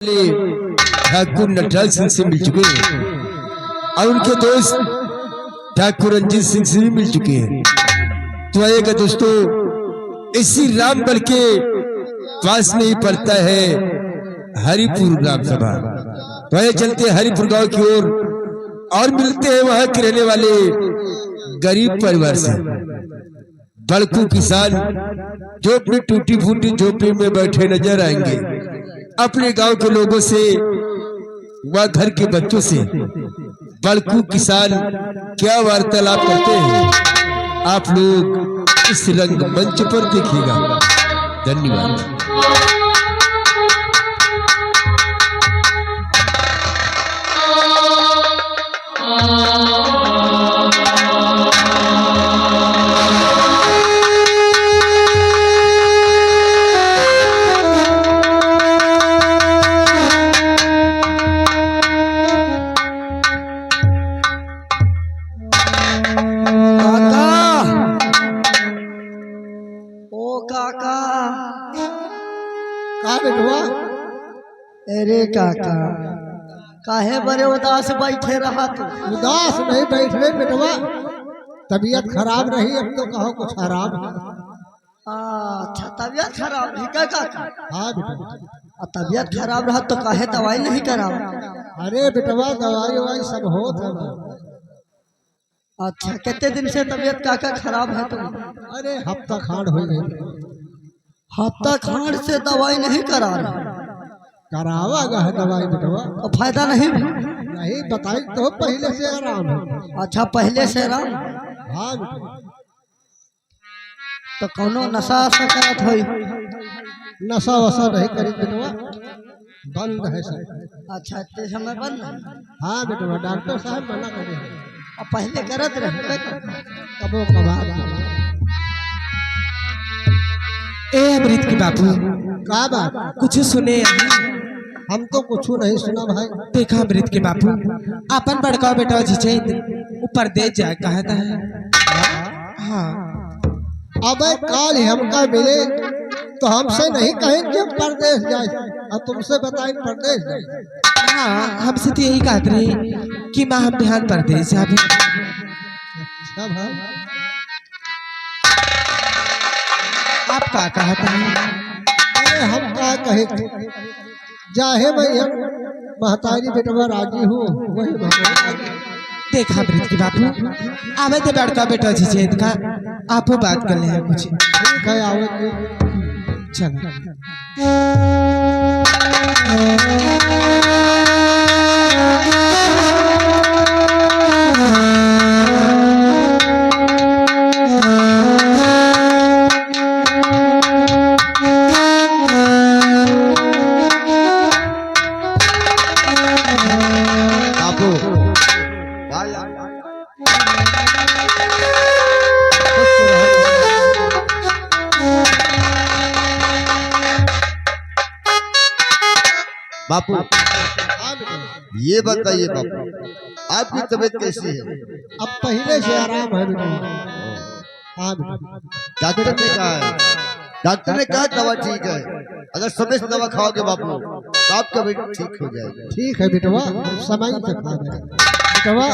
ठाकुर नटराज सिंह से मिल चुके हैं और उनके दोस्त ठाकुर रंजीत सिंह से भी मिल चुके हैं। तो आएगा दोस्तों, इसी रामगढ़ के पास में ही पड़ता है हरिपुर ग्राम सभा। तो आए चलते हरिपुर गांव की ओर और मिलते हैं वहां के रहने वाले गरीब परिवार से, बड़कू किसान जो अपनी टूटी फूटी झोपड़ी में बैठे नजर आएंगे। अपने गांव के लोगों से व घर के बच्चों से बड़कू किसान क्या वार्तालाप करते हैं, आप लोग इस रंग मंच पर देखिएगा। धन्यवाद। अरे काका, काहे बड़े उदास बैठे रहा तू? उदास नहीं बैठ रहे बेटवा, तबीयत खराब रही, अब तो कहो कुछ आराम। अच्छा, तबीयत खराब रही क्या काका? हाँ बेटवा। तबीयत खराब रहा तो काहे दवाई नहीं करावा? अरे बेटवा, दवाई ववाई सब होत है। अच्छा, कितने दिन से तबीयत काका खराब है तुम? अरे हफ्ता खांड हो गई। हफ्ता खांड से दवाई नहीं करा रहा? करावागा है दवाई बेटवा। तो फायदा नहीं? नहीं बताई तो पहले से आराम है। अच्छा, पहले से आराम? हाँ बेटवा। तो कौनो नशा करत होई? नशा वशा नहीं करी बेटवा, बंद है सब। अच्छा, इतने समय बंद है? हाँ बेटवा, डॉक्टर साहब मना करे। और पहले करत रहे? कबो कभार। ए अमृत के बापू, का बात? कुछ सुने? हम तो कुछ नहीं सुना भाई। देखा अमृत के बापू, अपन बड़का बेटा जिजेंद्र ऊपर दे जाए कहता है। हाँ। अब काल हमका मिले तो हमसे नहीं कहेंगे परदेश जाए, और तुमसे बताए परदेश जाए। हाँ, हमसे तो यही कहते रहे कि माँ हम बिहान परदेश जाए। सब है। आप क्या कहते हैं? अरे हम क्या कहे, जाहे भैया महतारी बेटवा राजी हूँ वही भगवान। देखा अमृत के बापू, आवे तो बड़का बेटा जिजेंद्र का आपो बात कर ले कुछ। ठीक है, आओगे चलो। बापू, ये बताइए बापू, आपकी तबीयत कैसी है? अब पहले से आराम है बेटा। हाँ बेटा। डॉक्टर ने कहा है, डॉक्टर ने कहा दवा ठीक है, अगर समय से दवा खाओगे बापू तो आपका बेटा ठीक हो जाएगा। ठीक है बेटवा, समय से खा रहे बेटवा।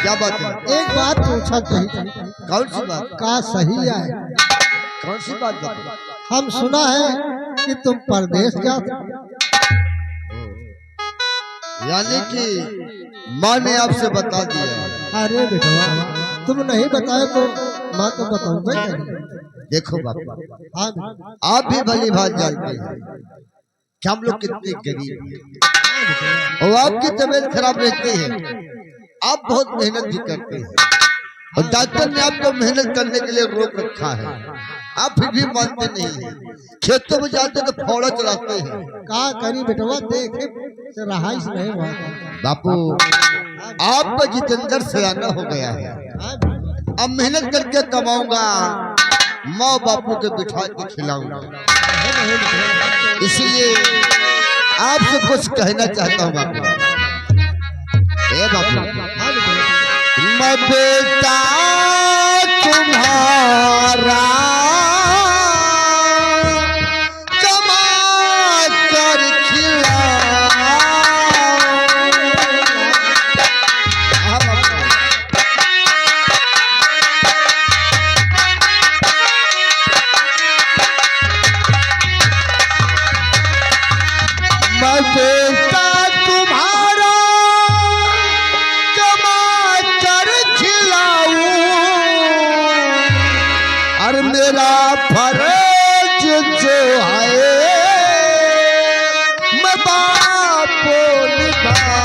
क्या बात है? एक बात पूछा चाहिए। कौन सी बात? का सही है? कौन सी बात बापू? हम सुना है कि तुम परदेश जाते, यानी कि माँ ने आपसे बता दिया? अरे बेटवा, तुम नहीं बताए तो माँ तो बताऊंगा नहीं। देखो बापू, हाँ, आप भी भली बात जानते हैं कि हम लोग कितने गरीब हैं और आपकी तबीयत खराब रहती है, आप बहुत मेहनत भी करते हैं और डॉक्टर ने आपको मेहनत करने के लिए रोक रखा है, आप फिर भी मानते नहीं हैं। खेतों में जाते तो फौड़ा चलाते हैं। का करी बेटवा, देखे रहाइश नहीं हुआ। बापू, आपका जितेंद्र सयाना हो गया है, अब मेहनत करके कमाऊंगा, माँ बापू के बिठा के खिलाऊंगा। इसलिए आपसे कुछ कहना चाहता हूँ बापू। ए बापू, मैं बेटा तुम्हारा कमा कर खिला मैं बेटा तुम्हारा कमा कर खिलाऊं और मेरा फर्ज जो है मैं बाप को निभाऊं।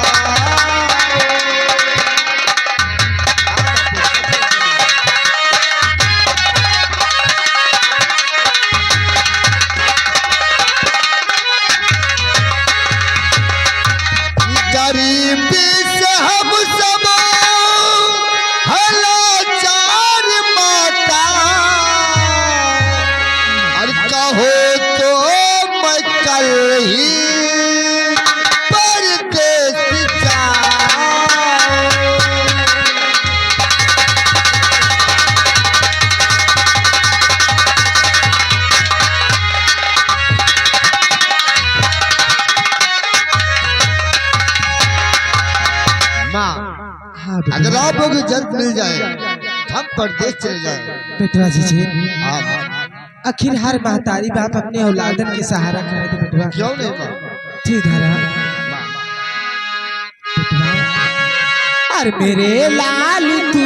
गरीबी से हम सब हलाचार माता और कहो तो मैं कल ही परदेस जाऊं। हाँ अगर आप लोग जल्द मिल जाए हम परदेश चले जाए। बेटवा जी जी आप आखिर हर महतारी बाप अपने औलादन के सहारा करे थे बेटवा। क्यों नहीं माँ? जी धरा और मेरे लाल तू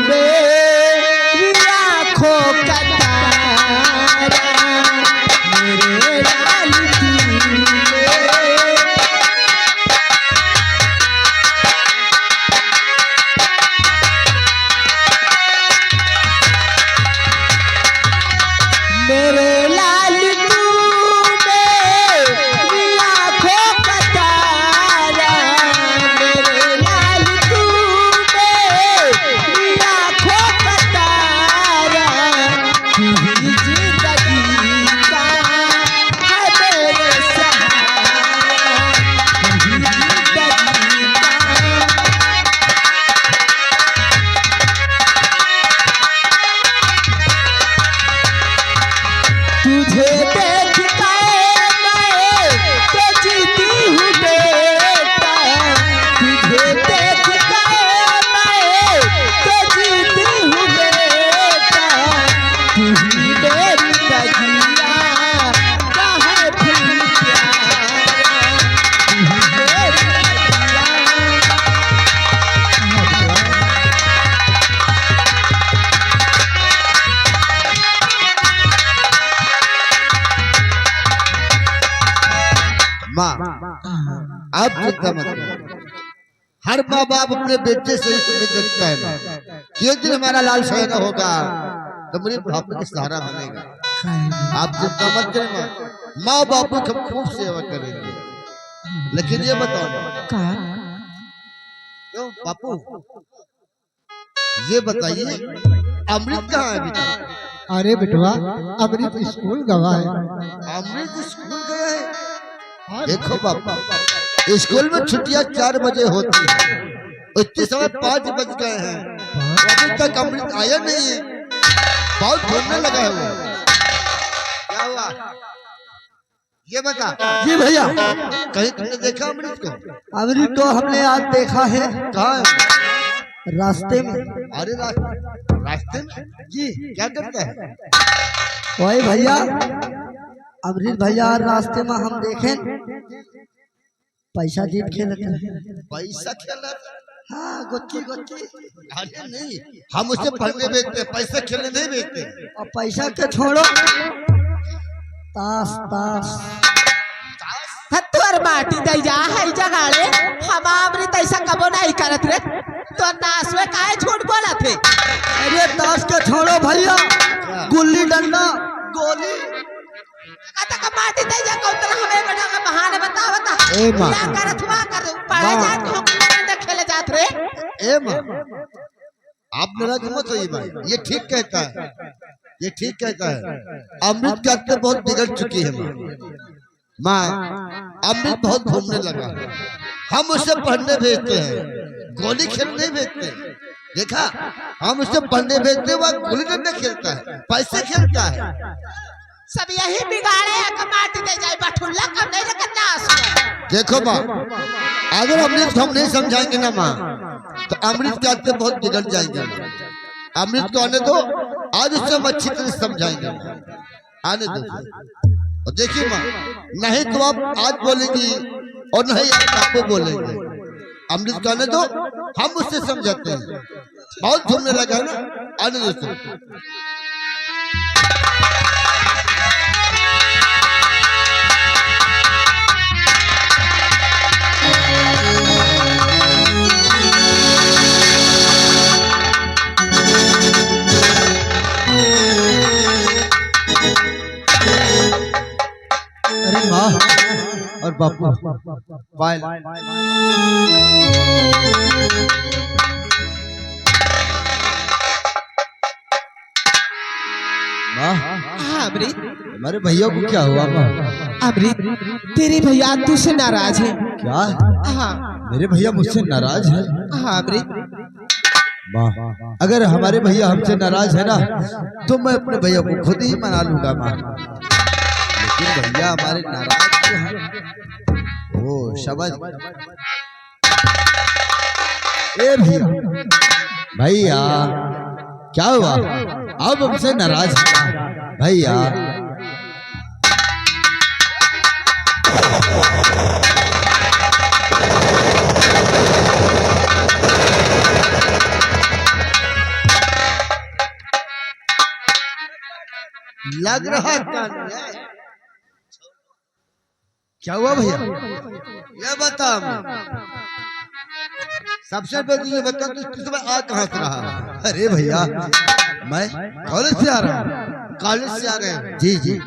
मेरी आँखों का तारा, मेरे लाल तू मेरे लाल तू मेरी आँखों का तारा, मेरे लाल तू मेरी आँखों का तारा, तू ही जिंदगी का है मेरे सहारा, तू ही जिंदगी का। तुझे देख कर मैं तो जीती हूँ बेटा, तुझे देख कर मैं तो जीती हूँ बेटा, तू ही मेरी बगिया का है फूल प्यारा, तू ही मेरी बगिया। माँ आप चिंता मत करो। हर माँ बाप अपने बेटे से ही उम्मीद रखता है माँ कि एक दिन हमारा लाल शहर होगा तो मेरे बाप के सहारा बनेगा। आप चिंता मत करें माँ, माँ बाप की हम खूब सेवा करेंगे। लेकिन ये बताओ माँ, क्यों बापू ये बताइए अमृत कहाँ है अभी तक? अरे बेटवा अमृत स्कूल गवा है। अमृत स्कूल गया है? देखो बापा स्कूल में छुट्टियां 4 बजे होती है, इतने समय 5 बज गए हैं, अभी तक अमृत आया नहीं है। बहुत ढूंढने लगा है वो। क्या हुआ ये बता। जी भैया कहीं तुमने देखा अमृत को? अमृत को हमने आज देखा है कहाँ है? रास्ते में। अरे रास्ते में जी क्या करता है? वही भैया अमृत भैया रास्ते में हम देखें पैसा जीत खेलते हैं। पैसा खेला? हाँ गुच्ची गुच्ची। अरे नहीं, हम उसे पढ़ने भेजते, पैसा खेलने नहीं भेजते। और पैसा के छोड़ो ताश ताश हत्वर माटी दई जा है जगाड़े हम अमृत ऐसा कबो नहीं करत रे, तो नाश में काहे झूठ बोला थे। अरे ताश के छोड़ो भैया, गुल्ली डंडा गोली कता का माटी दई जा कौतरा हमें बैठा के बहाने बतावता ए माँ। क्या करत हुआ कर पढ़े माँ। जात हम खेले खेले जात रे। ए माँ आप नाराज मत होइए भाई, ये ठीक कहता है, ये ठीक कहता है। अमृत की आदतें बहुत बिगड़ चुकी है माँ। अमृत बहुत घूमने लगा है, हम उसे पढ़ने भेजते हैं, गोली खेलने नहीं भेजते। देखा, हम उसे पढ़ने भेजते हैं, वह गुल्ली डंडा खेलता है, पैसे खेलता है। सब यही बिगाड़े कमाटी दे जाए बठुल्ला कम नहीं लेकर नाश। देखो माँ, अगर अमृत को हम नहीं समझाएंगे ना माँ, तो अमृत की आदतें बहुत बिगड़ जाएंगे। अमृत को आने दो, आज उससे हम अच्छी तरह समझाएंगे। आने दो, और देखिए माँ, नहीं तो आप आज बोलेंगी और नहीं आपको बोलेंगे। अमृत कहने दो, हम उससे समझाते हैं। बहुत घूमने लगा है ना, आने दो। अरे माँ और बापू पायल माँ, हाँ अमृत। हमारे भैया को क्या हुआ माँ? अमृत, तेरे भैया तुझसे नाराज है। क्या? हाँ मेरे भैया मुझसे नाराज है? हाँ अमृत। माँ, अगर हमारे भैया हमसे नाराज है ना, तो मैं अपने भैया को खुद ही मना लूंगा माँ। लेकिन भैया हमारे नाराज क्यों हैं? ओ शाबाश। ए भैया, भैया क्या हुआ? अब हमसे नाराज है भैया? लग रहा है क्या हुआ भैया? ये बता हमें। सबसे पहले ये बता तू तुम्हें आ कहाँ से रहा? अरे भैया, मैं कॉलेज से आ रहा हूँ। कॉलेज से आ रहे हैं? जी जी।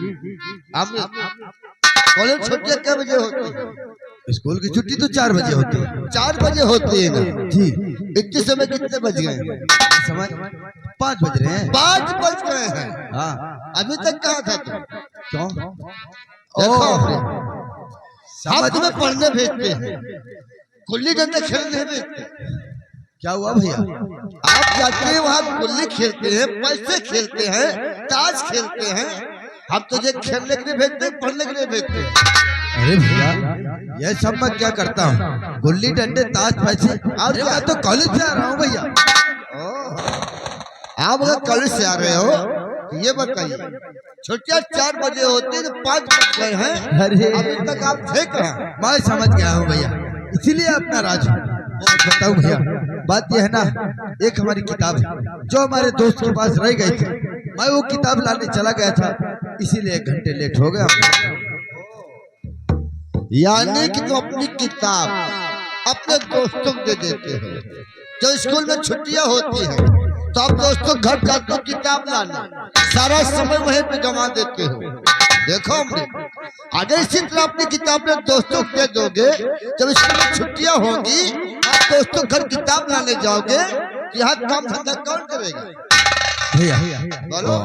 हम कॉलेज छुट्टियाँ क्या बजे होती है? स्कूल की छुट्टी तो 4 बजे होती है। 4 बजे होती है ना? जी। इतने समय कितने बज गए? समय 5 बज रहे हैं। 5 बज गए हैं। हाँ। अभी तक कहाँ था तुम? क्यों? देखो हम तुम्हें पढ़ने भेजते हैं, गुल्ली डंडा खेलने भेजते हैं। क्या हुआ भैया? आप जाते हैं वहाँ गुल्ली खेलते हैं, पैसे खेलते हैं, ताश खेलते हैं। हम तुझे खेलने के लिए भेजते हैं, पढ़ने के लिए भेजते हैं। अरे भैया, ये सब मैं क्या करता हूँ? गुल्ली डंडे ताश पैसे। अरे मैं तो कॉलेज से आ रहा हूँ भैया। आप अगर कॉलेज से आ रहे हो, ये बताइए छुट्टियाँ 4 बजे होती है, 5 बज गए हैं। अरे अभी तक आप थे कहाँ? मैं समझ गया हूँ भैया, इसीलिए अपना राज बताऊँ भैया। बात यह है ना, एक हमारी किताब है जो हमारे दोस्त के पास रह गई थी। मैं वो किताब लाने चला गया था, इसीलिए 1 घंटे लेट हो गया। यानी कि तुम अपनी किताब अपने दोस्तों को दे देते हो। जब स्कूल में छुट्टियां होती है तो आप दोस्तों घर जाते हो किताब लाना, सारा समय वहीं पे गंवा देते हो। देखो अगर इसी तरह अपनी किताब अपने दोस्तों को दे दोगे, जब स्कूल में छुट्टियां होंगी आप दोस्तों घर किताब लाने जाओगे, यहाँ काम धंधा कौन करेगा? भैया बोलो।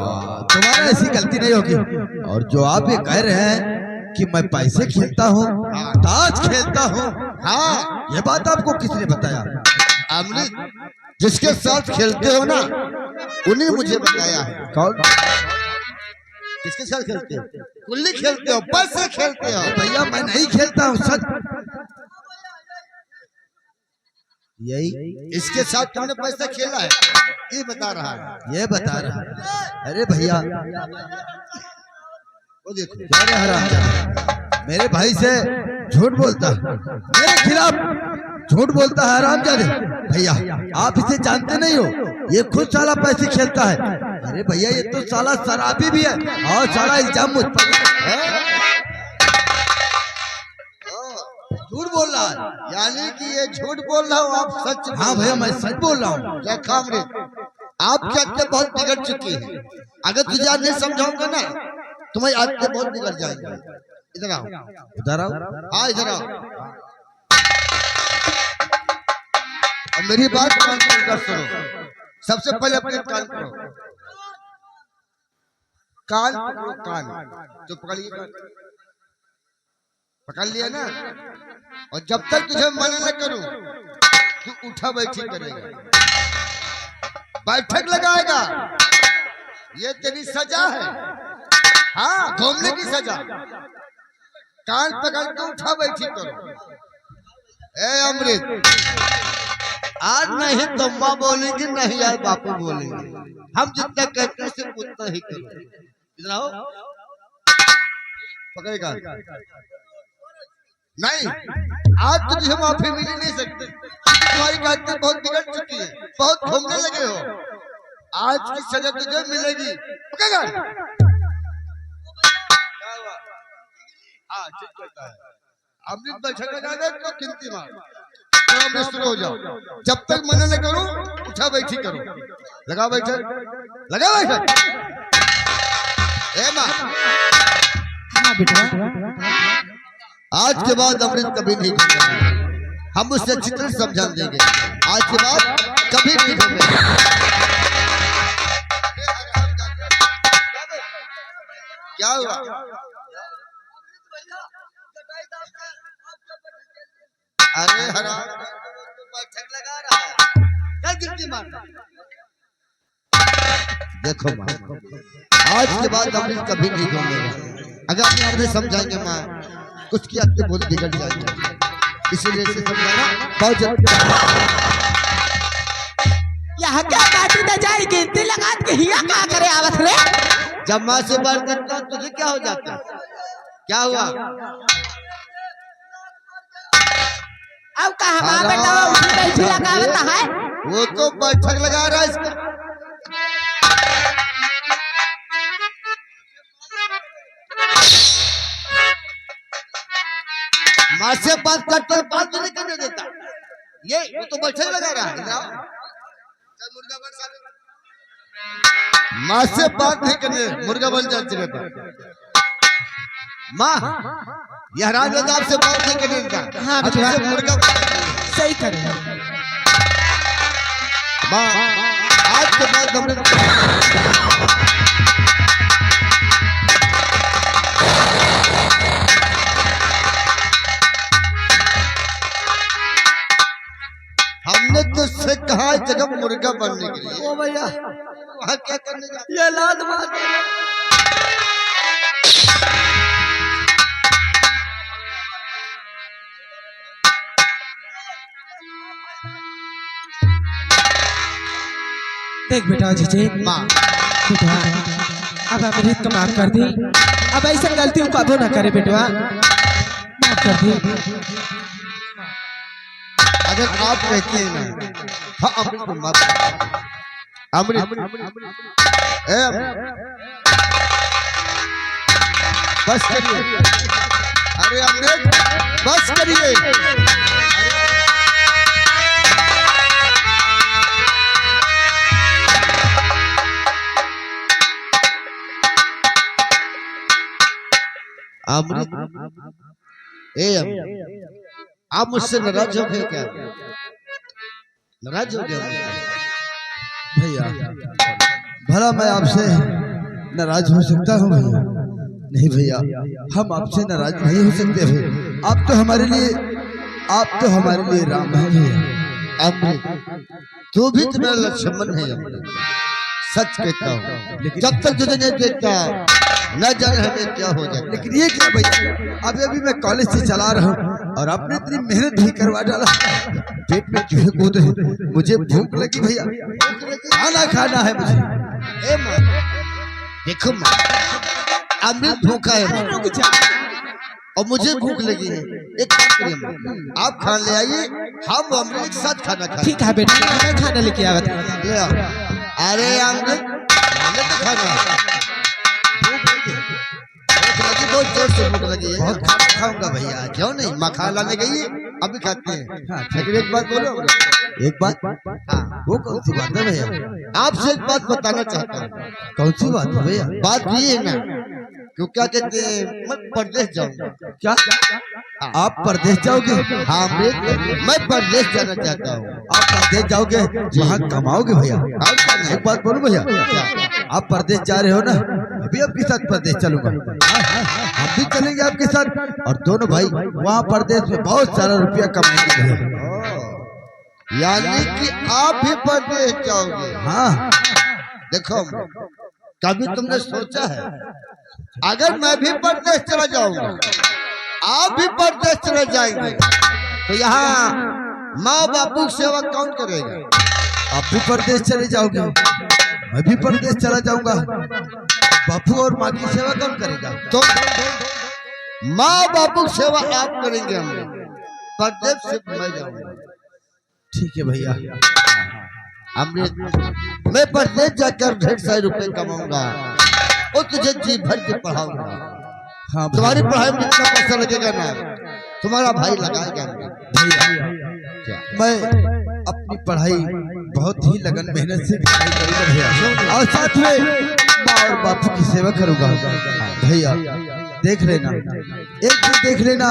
तुम्हारा ऐसी गलती नहीं होगी। और जो आप ये कह रहे हैं कि मैं पैसे खेलता हूँ, ताश खेलता हूँ, हाँ, ये बात आपको किसने बताया? अमृत, जिसके साथ खेलते हो ना, उन्हें मुझे बताया है। कौन? किसके साथ खेलते हो? गुल्ली खेलते हो, पैसे खेलते हो? भैया मैं नहीं खेलता हूँ, सच। यही इसके साथ तुमने पैसा खेला है, ये बता रहा है। ये बता रहा है। अरे भैया, वो देखो अरे हराम, मेरे भाई से झूठ बोलता है, मेरे खिलाफ झूठ बोलता है हरामजादे। भैया आप इसे जानते नहीं हो, ये खुद साला पैसे खेलता है। अरे भैया ये तो साला शराबी भी है और साला इल्जाम मुझ पर झूठ बोल रहा है। यानी कि ये झूठ बोल रहा हूँ, आप सच? हाँ भैया मैं सच बोल रहा हूँ। देखा अमृत, आपकी आदतें बहुत बिगड़ चुकी है। अगर तुझे आज नहीं समझाऊंगा ना, तुम्हारी आदतें बहुत बिगड़ जाएंगी। इधर आओ, इधर आओ। हाँ इधर आओ। और मेरी बात कान खोलकर सुनो। सबसे पहले अपने कान पकड़ो, कान पकड़ो, कान जो पकड़िए, पकड़ लिया ना। और जब तक तुझे मना न करूं, तू उठा बैठी करेगा, बैठक लगाएगा। ये तेरी सजा है। हाँ, घूमने की सजा। कान पकड़ के उठा बैठी करो। ए अमृत, आज नहीं तो माँ बोलेंगी, नहीं आज बापू बोलेंगे। हम जितना कहते हैं सिर्फ उतना ही करो। इधर आओ। पकड़ेगा नहीं। आज तो तुझे माफी मिल ही नहीं सकती, तुम्हारी बातें बहुत बिगड़ चुकी है, बहुत घूमने लगे हो। आज की सजा तुझे मिलेगी। पकड़ेगा हाँ ठीक करता है। अमृत बैठक लगा दे तो गिनती मार, तो अमृत शुरू हो जाओ। जब तक मना न करूं उठा बैठी करो। लगा बैठक, लगा बैठक। ए माँ हाँ बेटवा। आज के बाद अमृत कभी नहीं खाएंगे, हम उससे अच्छी तरह समझा देंगे। आज के बाद कभी नहीं खाएंगे। क्या हुआ? अरे हराम बैठक लगा रहा है, क्या गिनती मार। देखो माँ, आज के बाद अमृत कभी नहीं खाएंगे। अगर आप अपने समझाएंगे माँ, कुछ की आपके बहुत बिगड़ जाएंगे, इसीलिए से समझाना बहुत जरूरी। यहाँ क्या काटी ना जाए गिनती लगा के हिया क्या करे आवत रे। जब माँ से बात करता हूँ तुझे क्या हो जाता है? क्या हुआ? अब कहा माँ बेटा उसी बैठी लगावता है। वो तो बैठक लगा रहा है इसका। माँ से बात करता है, बात नहीं करने देता। ये वो तो बैठक लगा रहा है। माँ से बात नहीं करने, मुर्गा बन जाते रहता। माँ यह राजदार से बात नहीं करने देता। हाँ अब इसे मुर्गा सही करे। माँ आज के बाद हमने तुझसे कहा जगह मुर्गा बनने के लिए। ओ भैया वहाँ क्या करने जा? ये लात मार। देख बेटा जीजे माँ बेटवा अब अमृत को माफ कर दी। अब ऐसा गलतियों को कबो ना करे बेटवा, माफ कर दी। अगर आप कहते हैं ना, हाँ अमृत को माफ कर। अमृत ए बस करिए। अरे अमृत बस करिए। अमृत आप मुझसे नाराज हो गए क्या? नाराज हो गया भैया? भला मैं आपसे नाराज हो सकता हूँ भैया? नहीं भैया, हम आपसे नाराज नहीं हो सकते भैया। आप तो हमारे लिए राम है भैया। अमृत तू भी तो मेरा लक्ष्मण है अमृत, सच कहता हूँ। जब तक तुझे नहीं देखता न जाने हमें क्या हो जाए। लेकिन ये क्या भैया, अभी मैं कॉलेज से चला रहा हूँ और आपने इतनी मेहनत भी करवा डाला, पेट में चूहे कूद रहे, मुझे भूख लगी भैया, खाना खाना है मुझे। ए माँ देखो माँ, अमृत भूखा है माँ, और मुझे भूख लगी है। एक काम करिए माँ, आप खाना ले आइए, हम अमृत के साथ खाना खाएं। ठीक है बेटा, मैं खाना लेके आवत हूँ। ले आओ। अरे अमृत तो खाना बहुत जोर से भूख लगी है। बहुत खाना खाऊंगा भैया। क्यों नहीं, मखा लाने गई है, अभी खाते हैं। हाँ, लेकिन एक बात बोलो। एक बात, हाँ, वो कौन सी बात है भैया? आपसे एक बात बताना चाहता हूँ। कौन सी बात है भैया? बात ये है ना, क्यों क्या कहते हैं, मैं परदेश जाऊंगा। क्या आप परदेश जाओगे? हाँ मैं परदेश जाना चाहता हूँ। आप परदेश जाओगे, वहाँ कमाओगे भैया? एक बात बोलूं भैया, आप परदेश जा रहे हो ना, अभी आपके साथ परदेश चलूंगा। हम भी चलेंगे आपके साथ, और दोनों भाई वहाँ परदेश में बहुत सारा रुपया कमाएंगे भैया। यानी कि आप भी परदेश जाओगे? हाँ। देखो कभी तुमने सोचा है, अगर मैं भी परदेश चला जाऊंगा, आप भी परदेश चले जाएंगे, तो यहाँ माँ बापू की सेवा कौन करेगा? आप भी परदेश चले जाओगे, मैं भी परदेश चला जाऊंगा, बापू और माँ की सेवा कौन करेगा? माँ बापू की सेवा आप करेंगे, हम परदेश से मैं जाऊंगा। ठीक है भैया। अमृत, मैं परदेश जाकर ढेर सारे रुपए कमाऊंगा और तुझे जी भर के पढ़ाऊंगा। हाँ तुम्हारी पढ़ाई में कितना पैसा लगेगा ना, तुम्हारा भाई लगाएगा। भैया, मैं अपनी पढ़ाई बहुत ही लगन मेहनत से पढ़ाई करूंगा भैया, और साथ में माँ और बापू की सेवा करूंगा भैया। देख लेना, एक दिन देख लेना,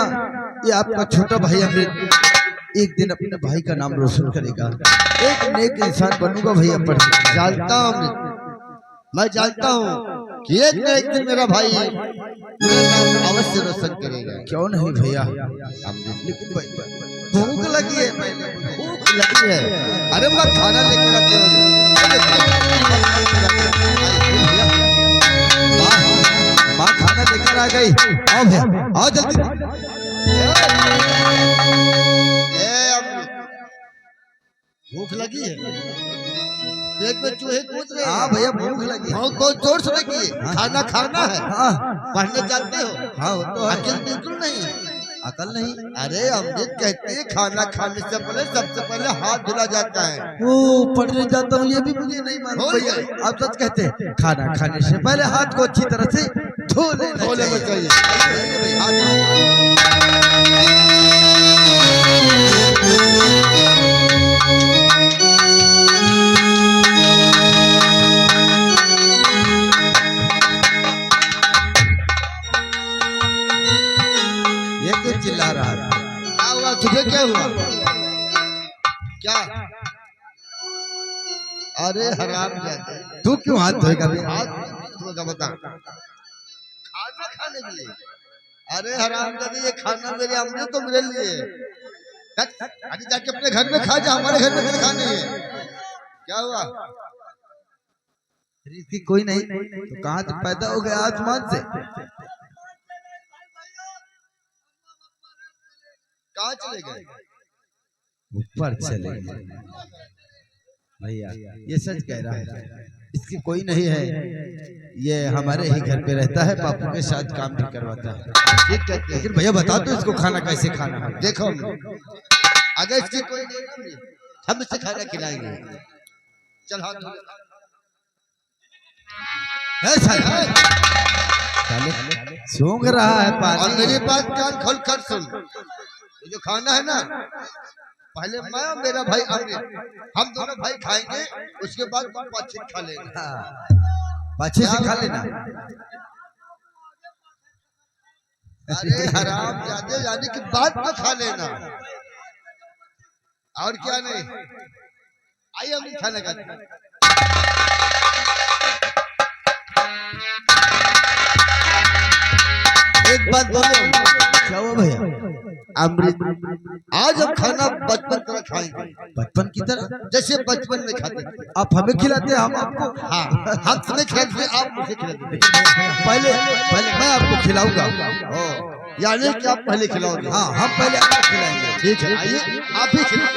ये आपका छोटा भाई अमृत एक दिन अपने भाई का नाम रोशन करेगा। एक नेक इंसान बनूंगा भैया। पढ़ जानता हूँ अमृत, मैं जानता हूँ कि एक न एक दिन मेरा भाई मेरा नाम अवश्य रोशन करेगा। क्यों नहीं भैया, लेकिन भूख लगी है, भूख लगी है। अरे मैं खाना लेकर आते हूँ। माँ खाना लेकर आ गई। आओ भैया, आओ जल्दी। भूख लगी है, पेट में चूहे कूद रहे हैं। हाँ भैया, भूख लगी है। बहुत जोर से लगी है। खाना खाना है। हाँ पढ़ने जाते हो? हाँ, वो तो है। अकल बिल्कुल नहीं है। अकल नहीं? अरे अमृत कहते हैं खाना खाने से पहले सबसे पहले हाथ धुला जाता है। वो पढ़ने जाता हूँ, ये भी मुझे नहीं मालूम भैया। आप सच कहते हैं, खाना खाने से पहले हाथ को अच्छी तरह से धो लेना चाहिए। ये तो चिल्ला रहा था। क्या हुआ तुझे, क्या हुआ? क्या? अरे हराम जाते, तू क्यों हाथ धोएगा भैया? हाथ धोएगा बता? खाना खाने के लिए? अरे हराम जाते, ये खाना मेरे अमृत तो मेरे लिए। अरे जाके अपने घर में खा जा, हमारे घर में फिर खाने है। क्या हुआ? इसकी कोई नहीं, तो कहाँ से पैदा हो गया? आसमान से? कहाँ चले गए? ऊपर चले गए भैया। ये सच कह रहा है, इसकी कोई नहीं है। ये हमारे ही घर पे रहता है, बापू के साथ काम भी करवाता है। ठीक कहते हैं। लेकिन भैया बता दो इसको खाना कैसे खाना है? देखो अगर इसकी कोई नहीं, हम इसे खाना खिलाएंगे। चल हाथ धो। सूंघ रहा है पानी। और मेरी बात कान खोल कर सुन। ये जो खाना है ना, पहले मैं और मेरा भाई अमृत, हम दोनों भाई खाएंगे, उसके बाद तुम पाछे खा लेना। पाछे से खा लेना। अरे हराम जाते, यानी कि बाद में खा लेना, और क्या नहीं। आइए हम खाना खाते हैं। एक बात बोलो, क्या हुआ भैया? अमृत, आज हम खाना बचपन तरह खाएंगे, बचपन की तरह? जैसे बचपन में खाते थे। आप हमें खिलाते हैं, हम आपको? हाँ, हम तुम्हें खिलाते थे, आप मुझे खिलाते थे। पहले पहले मैं आपको खिलाऊंगा। यानी कि आप पहले खिलाओगे? हाँ, हम पहले आपको खिलाएंगे। ठीक है, आइए आप भी खिलाओ।